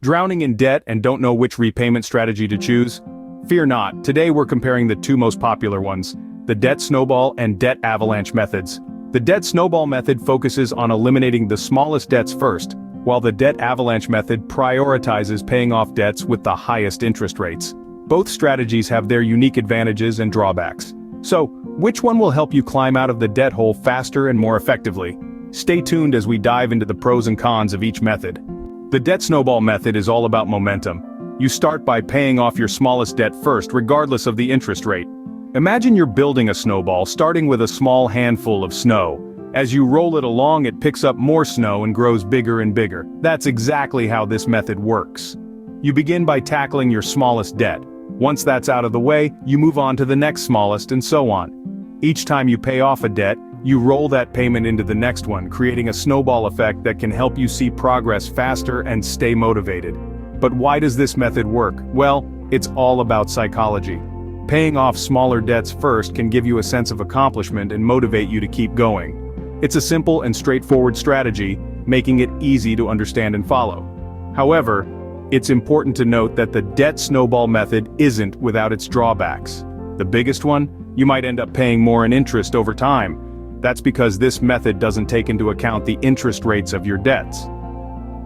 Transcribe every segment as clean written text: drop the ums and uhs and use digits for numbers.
Drowning in debt and don't know which repayment strategy to choose? Fear not, today we're comparing the two most popular ones, the debt snowball and debt avalanche methods. The debt snowball method focuses on eliminating the smallest debts first, while the debt avalanche method prioritizes paying off debts with the highest interest rates. Both strategies have their unique advantages and drawbacks. So, which one will help you climb out of the debt hole faster and more effectively? Stay tuned as we dive into the pros and cons of each method. The debt snowball method is all about momentum. You start by paying off your smallest debt first, regardless of the interest rate. Imagine you're building a snowball, starting with a small handful of snow. As you roll it along, it picks up more snow and grows bigger and bigger. That's exactly how this method works. You begin by tackling your smallest debt. Once that's out of the way, you move on to the next smallest and so on. Each time you pay off a debt, you roll that payment into the next one, creating a snowball effect that can help you see progress faster and stay motivated. But why does this method work? Well, it's all about psychology. Paying off smaller debts first can give you a sense of accomplishment and motivate you to keep going. It's a simple and straightforward strategy, making it easy to understand and follow. However, it's important to note that the debt snowball method isn't without its drawbacks. The biggest one? You might end up paying more in interest over time. That's because this method doesn't take into account the interest rates of your debts.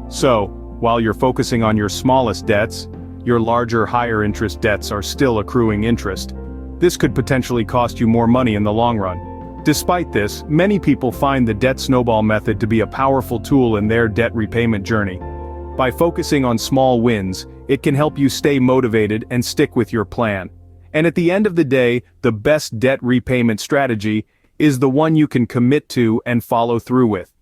So, while you're focusing on your smallest debts, your larger, higher interest debts are still accruing interest. This could potentially cost you more money in the long run. Despite this, many people find the debt snowball method to be a powerful tool in their debt repayment journey. By focusing on small wins, it can help you stay motivated and stick with your plan. And at the end of the day, the best debt repayment strategy is the one you can commit to and follow through with.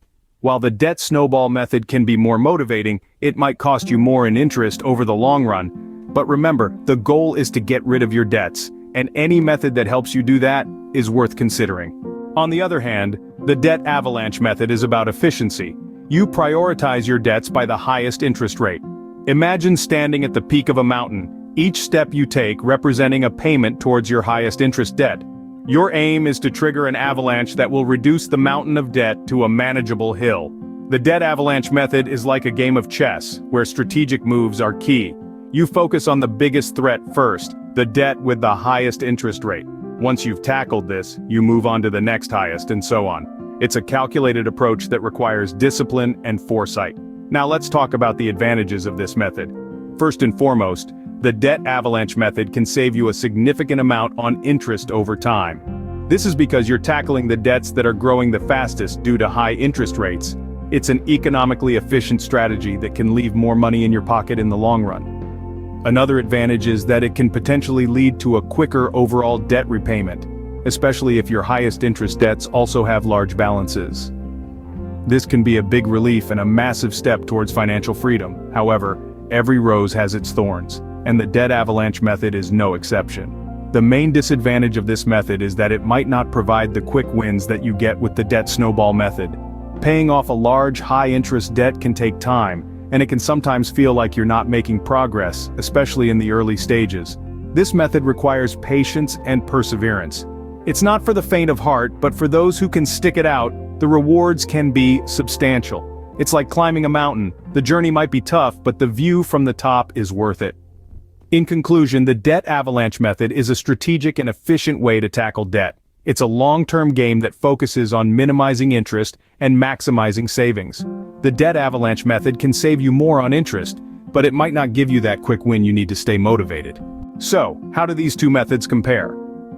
While the debt snowball method can be more motivating, it might cost you more in interest over the long run. But remember, the goal is to get rid of your debts, and any method that helps you do that is worth considering. On the other hand, the debt avalanche method is about efficiency. You prioritize your debts by the highest interest rate. Imagine standing at the peak of a mountain, each step you take representing a payment towards your highest interest debt. Your aim is to trigger an avalanche that will reduce the mountain of debt to a manageable hill. The debt avalanche method is like a game of chess, where strategic moves are key. You focus on the biggest threat first, the debt with the highest interest rate. Once you've tackled this, you move on to the next highest and so on. It's a calculated approach that requires discipline and foresight. Now let's talk about the advantages of this method. First and foremost, the debt avalanche method can save you a significant amount on interest over time. This is because you're tackling the debts that are growing the fastest due to high interest rates. It's an economically efficient strategy that can leave more money in your pocket in the long run. Another advantage is that it can potentially lead to a quicker overall debt repayment, especially if your highest interest debts also have large balances. This can be a big relief and a massive step towards financial freedom. However, every rose has its thorns, and the debt avalanche method is no exception. The main disadvantage of this method is that it might not provide the quick wins that you get with the debt snowball method. Paying off a large, high-interest debt can take time, and it can sometimes feel like you're not making progress, especially in the early stages. This method requires patience and perseverance. It's not for the faint of heart, but for those who can stick it out, the rewards can be substantial. It's like climbing a mountain. The journey might be tough, but the view from the top is worth it. In conclusion, the debt avalanche method is a strategic and efficient way to tackle debt. It's a long-term game that focuses on minimizing interest and maximizing savings. The debt avalanche method can save you more on interest, but it might not give you that quick win you need to stay motivated. So, how do these two methods compare?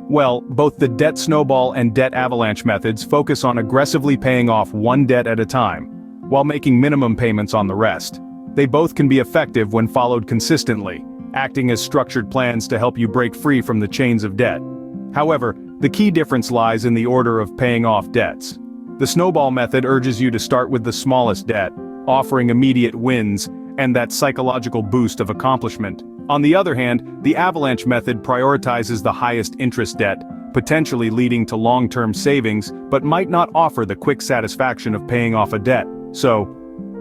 Well, both the debt snowball and debt avalanche methods focus on aggressively paying off one debt at a time, while making minimum payments on the rest. They both can be effective when followed consistently, acting as structured plans to help you break free from the chains of debt. However, the key difference lies in the order of paying off debts. The snowball method urges you to start with the smallest debt, offering immediate wins and that psychological boost of accomplishment. On the other hand, the avalanche method prioritizes the highest interest debt, potentially leading to long-term savings, but might not offer the quick satisfaction of paying off a debt. So,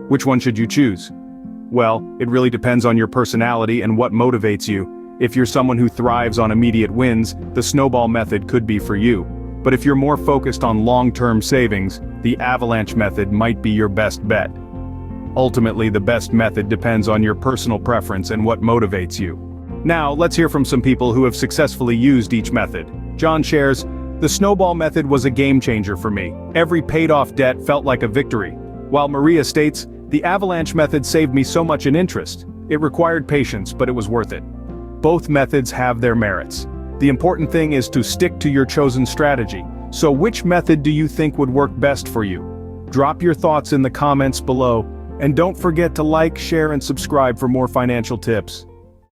which one should you choose? Well, it really depends on your personality and what motivates you. If you're someone who thrives on immediate wins, the snowball method could be for you. But if you're more focused on long-term savings, the avalanche method might be your best bet. Ultimately, the best method depends on your personal preference and what motivates you. Now, let's hear from some people who have successfully used each method. John shares, "The snowball method was a game changer for me. Every paid-off debt felt like a victory." While Maria states, "The avalanche method saved me so much in interest. It required patience, but it was worth it." Both methods have their merits. The important thing is to stick to your chosen strategy. So which method do you think would work best for you? Drop your thoughts in the comments below, and don't forget to like, share, and subscribe for more financial tips.